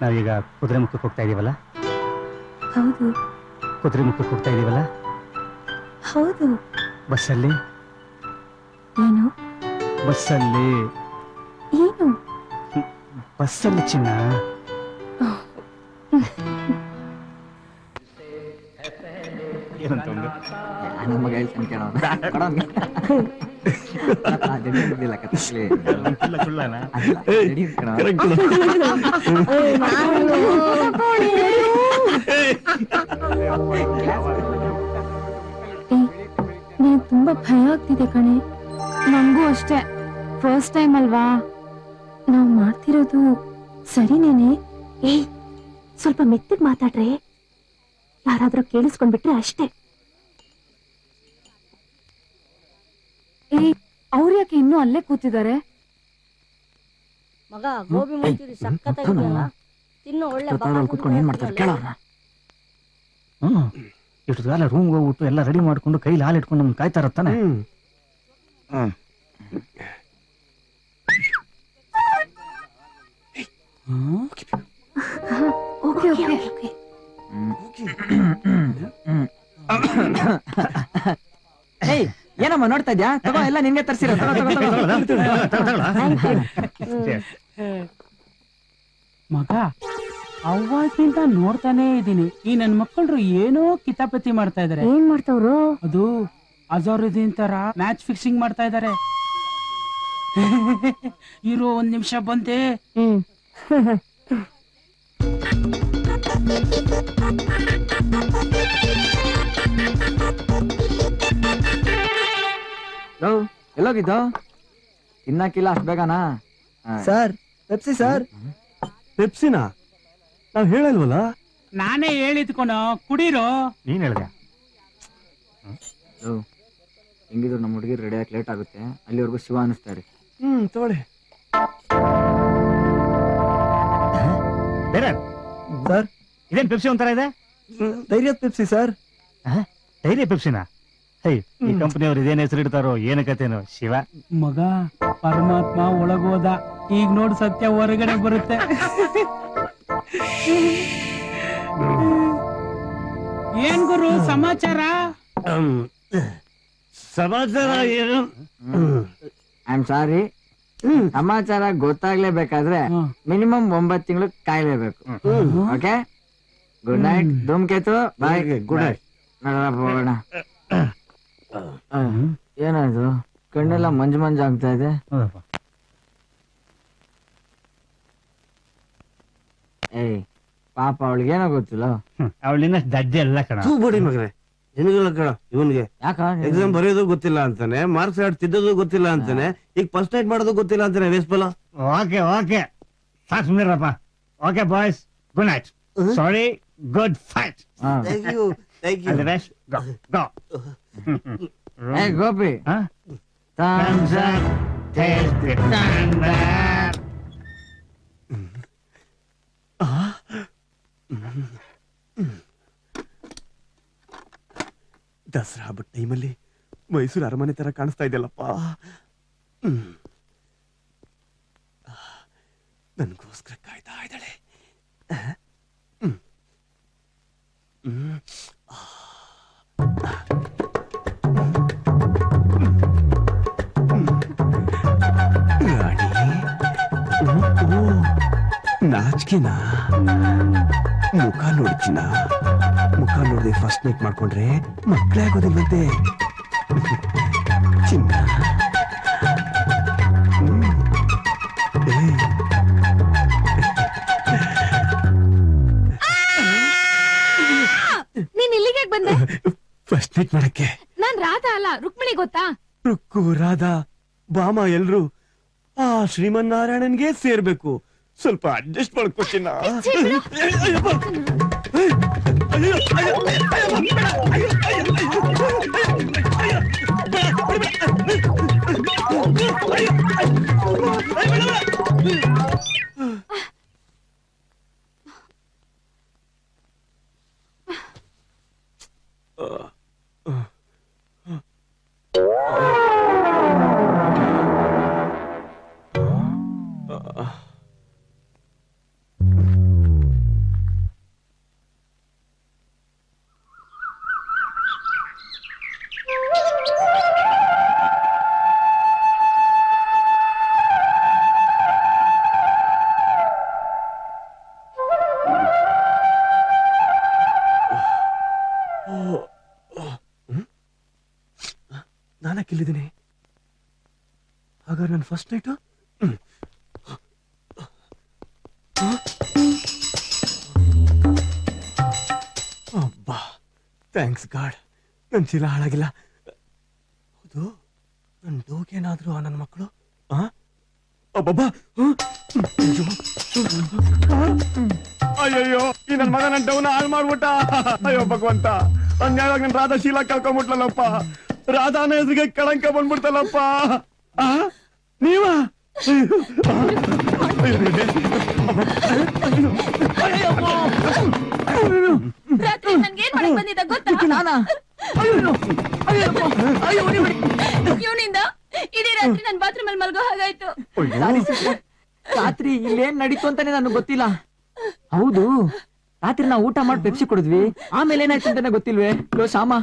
ನಾವೀಗ ಕುದುರೆ ಮುಖಕ್ಕೆ ಹೋಗ್ತಾ ಇದೀವಲ್ಲ? ಹೌದು. ಕುದುರೆ ಮುಖಕ್ಕೆ ಹೋಗ್ತಾ ಇದೀವಲ್ಲ? ಹೌದು. ಬಸ್ಸಲ್ಲಿ? ಏನು? ಬಸ್ಸಲ್ಲಿ. ಏನು? ಬಸ್ಸಲ್ಲಿ ಚಿನ್ನ. ಏನಂತ ನಮ್ಮ ಮಗ ಹೇಳ್ತಾನೆ ನನಗೆ ತುಂಬಾ ಭಯ ಆಗ್ತಿದೆ ಕಣೆ. ನಂಗೂ ಅಷ್ಟೇ, ಫಸ್ಟ್ ಟೈಮ್ ಅಲ್ವಾ. ನಾವು ಮಾಡ್ತಿರೋದು ಸರಿನೇನೆ? ಏಯ್, ಸ್ವಲ್ಪ ಮೆತ್ತಗ್ ಮಾತಾಡ್ರೆ ಯಾರಾದ್ರೂ ಕೇಳಿಸ್ಕೊಂಡ್ಬಿಟ್ರೆ ಅಷ್ಟೇ. ಅವ್ರು ಯಾಕೆ ಇನ್ನೂ ಅಲ್ಲೇ ಕೂತಿದ್ದಾರೆ? ಮಗ ಗೋಬಿ ಮಂಚೂರಿ ಸಕ್ಕತ್ತಾಗಿದೆಯಲ್ಲ, ತಿನ್ನು. ಒಳ್ಳೆ ಕೂತ್ಕೊಂಡು ಏನ್ ಮಾಡ್ತಾರೆ ಕೇಳೋಣ. ಇಷ್ಟು ಕಾಲ ರೂಮ್ಗೆ ಹೋಗ್ಬಿಟ್ಟು ಎಲ್ಲ ರೆಡಿ ಮಾಡ್ಕೊಂಡು ಕೈಲಿ ಹಾಲು ಇಟ್ಕೊಂಡು ನಮ್ಗೆ ಕಾಯ್ತಾ ಇರತ್ತಾನೆ. ಏನಮ್ಮ ನೋಡ್ತಾ ಇದ್ಯಾ? ತಗೋ, ಎಲ್ಲ ನಿನ್ಗೆ ತರ್ಸಿರೋ. ಮಗ, ಅವ್ವಾಗಿಂದ ನೋಡ್ತಾನೆ ಇದೀನಿ, ಈ ನನ್ ಮಕ್ಕಳು ಏನೋ ಕಿತಾಪತಿ ಮಾಡ್ತಾ ಇದಾರೆ. ಏನ್ ಮಾಡ್ತಾವ್ರು? ಅದು ಅಜರುದ್ದೀನ್ ತರ ಮ್ಯಾಚ್ ಫಿಕ್ಸಿಂಗ್ ಮಾಡ್ತಾ ಇದಾರೆ. ಇರೋ ಒಂದ್ ನಿಮಿಷ ಬಂದೆ. ಎಲ್ಲೋಗಿದ್ದು? ತಿನ್ನಕ್ಕಿಲ್ಲ ಅಷ್ಟು ಬೇಗನಾ? Sir, Pepsi sir. ಪೆಪ್ಸಿನಾ? ನಾವ್ ಹೇಳಲ್ವಲ್ಲ. ನಾನೇ ಹೇಳಿದ್ಕೊನೋ, ಕುಡೀರೋ. ನೀನ್ ಹೇಳ್ದೆ. ಹೆಂಗಿದ್ರು ನಮ್ಮ ಹುಡುಗಿ ರೆಡಿ ಆಗಿ ಲೇಟ್ ಆಗುತ್ತೆ, ಅಲ್ಲಿವರೆಗೂ ಶಿವ ಅನಿಸ್ತಾರೆ. ತಗೊಳ್ಳಿ ಸರ್. ಇದೇನ್ ಪೆಪ್ಸಿ ಒಂಥರ ಇದೆ? ಧೈರ್ಯದ ಪೆಪ್ಸಿ ಸರ್. ಧೈರ್ಯ ಪೆಪ್ಸಿನಾ? ಈ ಕಂಪನಿಯವ್ರು ಇದೇನ್ ಹೆಸರು ಇಡ್ತಾರೋ ಏನು ಕತೆನೋ ಶಿವ. ಮಗ, ಪರಮಾತ್ಮ ಒಳಗೋದ, ಈಗ ನೋಡ್ ಸತ್ಯ ಹೊರಗಡೆ ಬರುತ್ತೆ. ಏನ್ ಗುರು ಸಮಾಚಾರ? ಸಮಾಚಾರ ಏನು? ಐ ಆಮ್ ಸಾರಿ, ಸಮಾಚಾರ ಗೊತ್ತಾಗ್ಲೇಬೇಕಾದ್ರೆ ಮಿನಿಮಮ್ 9 ತಿಂಗಳು ಕಾಯ್ಲೇಬೇಕು. Okay, good night Dhoomketu. Bye. Good night. ಹೋಗೋಣ. ಏನಾಯ್ತು? ಕಣ್ಣೆಲ್ಲ ಮಂಜು ಮಂಜು ಆಗ್ತಾ ಇದೆ. ಏಯ್ ಪಾಪ, ಅವಳಿಗೇನೋ ಗೊತ್ತಿಲ್ಲ. ಅವಳಿನ ದಡ್ಡಿ ಎಲ್ಲ ಕಣ. ಬಡಿ ಮಗನೇ, ನಿನಗೆಲ್ಲ ಕಣ. ಇವನ್ಗೆ ಯಾಕ ಎಕ್ಸಾಮ್ ಬರೆಯೋದು ಗೊತ್ತಿಲ್ಲ ಅಂತಾನೆ, ಮಾರ್ಕ್ಸ್ ಕಾರ್ಡ್ ತಿದ್ದೋದು ಗೊತ್ತಿಲ್ಲ ಅಂತಾನೆ, ಈಗ ಫಸ್ಟ್ ನೈಟ್ ಮಾಡೋದು ಗೊತ್ತಿಲ್ಲ ಅಂತಾನೆ. ವೇಸ್ಪಲ. ಓಕೆ ಓಕೆ, ಸಾಕು ಸುಮ್ಮನಿರಪ್ಪ. Okay boys, good night. Sorry, good fight. Thank you, thank you. All the best. Go go. ಏ Gopi, Thumbs up, taste the thunder. Dasara ಹಬ್ಬದ ಟೈಮಲ್ಲಿ ಮೈಸೂರು ಅರಮನೆ ತರ ಕಾಣಿಸ್ತಾ ಇದೆಯಲ್ಲಪ್ಪ. ನನ್ಗೋಸ್ಕರ ಕಾಯ್ತಾ ಇದ್ದಾಳೆ. ನಾಚಿಕೆನಾ? ಮುಖ ನೋಡ್ತೀನ? ಮುಖ ನೋಡದೆ ಫಸ್ಟ್ ನೈಟ್ ಮಾಡ್ಕೊಂಡ್ರೆ ಮಕ್ಕಳೇ ಆಗೋದಿಲ್ವಂತೆ. ಚಿನ್ನ, ನೀನ್ ಇಲ್ಲಿಗೆ ಬಂದೆ? ಫಸ್ಟ್ ನೈಟ್ ಮಾಡಕ್ಕೆ. ನಾನ್ ರಾಧಾ ಅಲ್ಲ, ರುಕ್ಮಿಣಿ ಗೊತ್ತಾ? ರುಕ್ಕು, ರಾಧಾ, ಬಾಮ ಎಲ್ರು ಆ ಶ್ರೀಮನ್ನಾರಾಯಣನ್ಗೆ ಸೇರ್ಬೇಕು. ಸ್ವಲ್ಪ ಅಡ್ಜಸ್ಟ್ ಮಾಡ್ಕೊತೀನ. ನಾನಕ್ಕಿಲ್ಲಿದ್ದೀನಿ. ಹಾಗಾದ್ರೆ ನನ್ನ ಫಸ್ಟ್ ನೈಟು ಅಬ್ಬಾ, ಥ್ಯಾಂಕ್ಸ್ ಗಾಡ್, ನನ್ನ ಚೀಲ ಹಾಳಾಗಿಲ್ಲ. ಹೌದು, ನನ್ನ ಡೋಗೇನಾದ್ರು ನನ್ನ ಮಕ್ಕಳು ಅಬ್ಬಬ್ಬಾ, ಅಯ್ಯಯ್ಯೋ, ಈ ನನ್ನ ಮಗ ನನ್ನ ಡೌನ ಹಾಳು ಮಾಡ್ಬಿಟ್ಟ. ಅಯ್ಯೋ ಭಗವಂತ, ಅನ್ಯಾಯವಾಗಿ ನನ್ನ ರಾಧಾ ಶೀಲ ಕಳ್ಕೊಂಡ್ಬಿಟ್ಲಲ್ಲಪ್ಪ. ರಾಧಾನ ಹೆಸರಿಗೆ ಕಳಂಕ ಬಂದ್ಬಿಡ್ತಲ್ಲಪ್ಪ. ನೀವ ರಾತ್ರಿ ನನ್ಗೇನ್ ಮಾಡಕ್ ಬಂದಿದ್ದ ಗೊತ್ತಾ? ಇವನಿಂದ ಇಡೀ ರಾತ್ರಿ ನನ್ ಬಾತ್ರೂಮ್ ಅಲ್ಲಿ ಮಲ್ಗೋ ಹಾಗಾಯ್ತು. ರಾತ್ರಿ ಇಲ್ಲೇನ್ ನಡೀತು ಅಂತಾನೆ ನನಗೆ ಗೊತ್ತಿಲ್ಲ. ಹೌದು, ರಾತ್ರಿ ನಾವು ಊಟ ಮಾಡಿ ಪೆಪ್ಸಿ ಕುಡಿದ್ವಿ, ಆಮೇಲೆ ಏನಾಯ್ತು ಅಂತಾನೆ ಗೊತ್ತಿಲ್ವೇ? ಲೋ ಶಾಮ,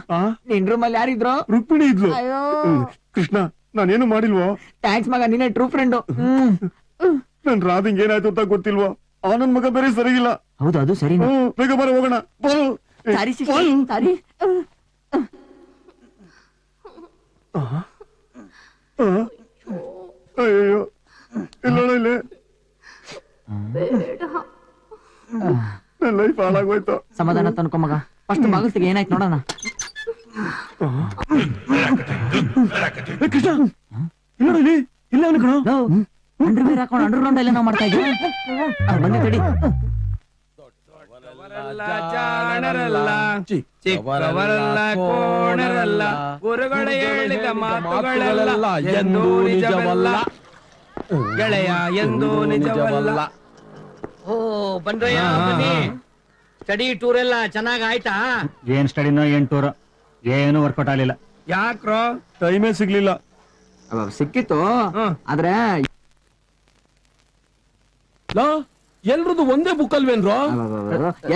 ನಿನ್ ರೂಮ್ ಅಲ್ಲಿ ಯಾರಿದ್ರು? ರುಕ್ಮಿಣಿ ಇದ್ಲು. ಕೃಷ್ಣ, ನಾನೇನು ಮಾಡಿಲ್ವೋ? ಥ್ಯಾಂಕ್ಸ್ ಮಗ, ನೀನೇ ಟ್ರೂ ಫ್ರೆಂಡು. ನನ್ ರಾಧಿಂಗ್ ಏನಾಯ್ತು ಅಂತ ಗೊತ್ತಿಲ್ವೋ? ನನ್ ಮಗ ಬೇರೆ ಸರಿಗಿಲ್ಲ. ಹೌದು, ಅದು ಸರಿ. ಬೇಗ ಬರ ಹೋಗೋಣ. ಸಾರಿ ಸಾರಿ. ಅಯ್ಯೋ, ಇಲ್ಲ ಇಲ್ಲಿ ನನ್ನ ಲೈಫ್ ಹಾಳಾಗೋಯ್ತು. ಸಮಾಧಾನ ತನ್ಕೊ ಮಗ, ಫಸ್ಟ್ ಮಗಸ್ತಿಗೆ ಏನಾಯ್ತು ನೋಡೋಣ. ಕೃಷ್ಣ, ಇಲ್ಲ ಅವನು ಕಣ. ಅಂಡರ್ ವೇರ್ ಹಾಕೊಂಡು ಅಂಡರ್ ಗ್ರೌಂಡ್ ಎಲ್ಲ ನಾವು ಮಾಡ್ತಾ ಇದ್ವಿ. ಬನ್ನಿ ತಡಿ. ಜಾಣರಲ್ಲ, ಚಿಕ್ಕವರಲ್ಲ, ಕೋಣರಲ್ಲ, ಗುರುಗಳ ಹೇಳಿದ ಮಾತುಗಳೆಲ್ಲ ಎಂದೂ ನಿಜವಲ್ಲ, ಗೆಳೆಯ ಎಂದೂ ನಿಜವಲ್ಲ. ಓ ಬನ್ರಯ್ಯ, ಬನ್ನಿ. ಸ್ಟಡಿ ಟೂರ್ ಎಲ್ಲ ಚೆನ್ನಾಗ್ ಆಯ್ತಾ? ಏನ್ ಸ್ಟಡಿನೋ ಏನ್ ಟೂರ್ ಏನು ವರ್ಕೌಟ್ ಆಗ್ಲಿಲ್ಲ. ಯಾಕ್ರೋ? ಟೈಮೇ ಸಿಗ್ಲಿಲ್ಲ. ಸಿಕ್ಕಿತ್ತು, ಆದ್ರೆ ಎಲ್ರದ್ದು ಒಂದೇ ಬುಕ್ ಅಲ್ವೇನ್ರೋ?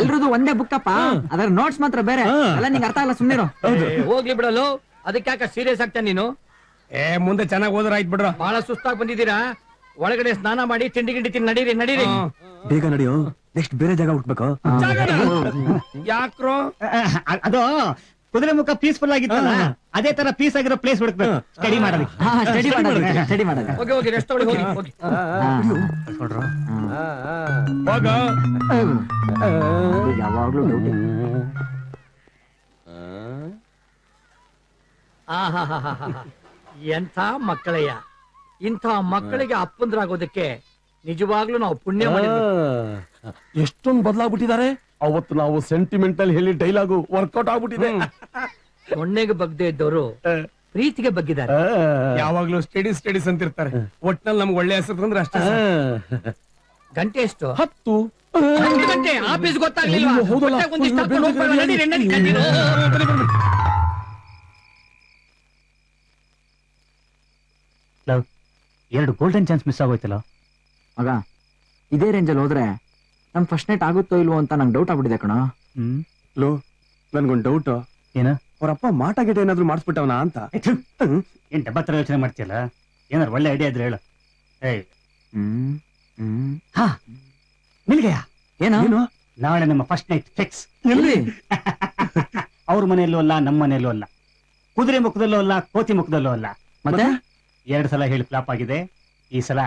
ಎಲ್ರದ್ದು ಒಂದೇ ಬುಕ್ಕಪ್ಪ, ಅದ್ರ ನೋಟ್ಸ್ ಮಾತ್ರ ಬೇರೆ. ಎಲ್ಲ ನಿಂಗೆ ಅರ್ಥ ಆಗಲ್ಲ, ಸುಮ್ಮನಿರು. ಹೋಗ್ಲಿ ಬಿಡಲು, ಅದಕ್ಕೆ ಯಾಕೆ ಸೀರಿಯಸ್ ಆಗ್ತಾನೆ ನೀನು? ಮುಂದೆ ಚೆನ್ನಾಗ್ ಹೋದ್ರ ಆಯ್ತು ಬಿಡ್ರ. ಬಹಳ ಸುಸ್ತಾಗಿ ಬಂದಿದ್ದೀರಾ, ಒಳಗಡೆ ಸ್ನಾನ ಮಾಡಿ ತಿಂಡಿ ಗಿಂಡಿ ತಿನ್ ನಡೀರಿ ನಡೀರಿ. ಬೇಗ ನಡೆಯೋ, ನೆಕ್ಸ್ಟ್ ಬೇರೆ ಜಾಗ ಹುಡ್ಬೇಕು. ಯಾಕ್ರೋ? ಅದು ಕುದುರೆ ಮುಖ ಪೀಸ್ಫುಲ್ ಆಗಿತ್ತಲ್ಲ, ಅದೇ ತರ ಪೀಸ್ ಆಗಿರೋ ಪ್ಲೇಸ್ ಹುಡುಕ್ಬೇಕು ಸ್ಟಡಿ ಮಾಡೋದಕ್ಕೆ. ಸ್ಟಡಿ ಮಾಡೋದು. ಹೋಗಿ ಹೋಗಿ ರೆಸ್ಟ್ ತಗೊಳ್ಳಿ, ಹೋಗಿ ಹೋಗಿ. ಯಾವಾಗ್ಲೂ ಎಂಥ ಮಕ್ಕಳಯ್ಯ, ಇಂಥ ಮಕ್ಕಳಿಗೆ ಅಪ್ಪಂದ್ರಾಗೋದಕ್ಕೆ ನಿಜವಾಗ್ಲೂ ನಾವು ಪುಣ್ಯ ಮಾಡಿದ್ವಿ. ಎಷ್ಟೊಂದು ಬದಲಾಗ್ಬಿಟ್ಟಿದ್ದಾರೆ. ಅವತ್ತು ನಾವು ಸೆಂಟಿಮೆಂಟಲ್ ಹೇಳಿ ಡೈಲಾಗು ವರ್ಕೌಟ್ ಆಗ್ಬಿಟ್ಟಿದೆ. ಸೊನ್ನೆಗೆ ಬಗ್ದೇ ಇದ್ದವರು ಪ್ರೀತಿಗೆ ಬಗ್ಗಿದ್ದಾರೆ. ಯಾವಾಗ್ಲೂ ಸ್ಟಡೀಸ್ ಅಂತಿರ್ತಾರೆ. ಒಟ್ನಲ್ಲಿ ನಮ್ಗೆ ಒಳ್ಳೆ ಹೆಸರು ತಂದ್ರೆ ಅಷ್ಟೇ. ಗಂಟೆ ಎಷ್ಟು? 10 ಗಂಟೆ. ಆಫೀಸ್ ಗೊತ್ತಾಗ್ಲಿಲ್ವಾ? ಹೌದಲ್ಲ. ಒಂದಿಷ್ಟು ಹಾಕೊಂಡು ಹೋಗ್ಬೇಡ, ನಡೀರಿ, ನಡೀರಿ, ನಡೀರಿ. ಎರಡು ಗೋಲ್ಡನ್ ಚಾನ್ಸ್ ಮಿಸ್ ಆಗೋಯ್ತಲ್ಲ ಮಗ. ಇದೇ ರೇಂಜಲ್ಲಿ ಹೋದ್ರೆ ನಮ್ ಫಸ್ಟ್ ನೈಟ್ ಆಗುತ್ತೋ ಇಲ್ವೋ ಅಂತ ನಂಗೆ ಡೌಟ್ ಆಗ್ಬಿಟ್ಟಿದೆ ಕಣ. ಲೋ, ನನ್ಗೊಂದು ಡೌಟ್. ಏನ? ಅವ್ರಪ್ಪ ಮಾಟ ಗಿಟ ಏನಾದ್ರು ಮಾಡಿಸ್ಬಿಟ್ಟವನ ಅಂತ. ಏನ್ ಡಬ್ಬ ತರ ಯೋಚನೆ ಮಾಡ್ತೀಯಲ್ಲ? ಏನಾರು ಒಳ್ಳೆ ಐಡಿಯಾ ಇದ್ರೆ ಹೇಳು. ನಿಲ್ಗೆಯ ಏನು? ನಾಳೆ ನಮ್ಮ ಫಸ್ಟ್ ನೈಟ್ ಫಿಕ್ಸ್. ಎಲ್ಲಿ? ಅವ್ರ ಮನೆಯಲ್ಲೂ ಅಲ್ಲ, ನಮ್ಮ ಮನೆಯಲ್ಲೂ ಅಲ್ಲ, ಕುದುರೆ ಮುಖದಲ್ಲೂ ಅಲ್ಲ, ಕೋತಿ ಮುಖದಲ್ಲೂ ಅಲ್ಲ. ಮತ್ತೆ 2 ಸಲ ಹೇಳಿ ಫ್ಲಾಪ್ ಆಗಿದೆ. ಈ ಸಲ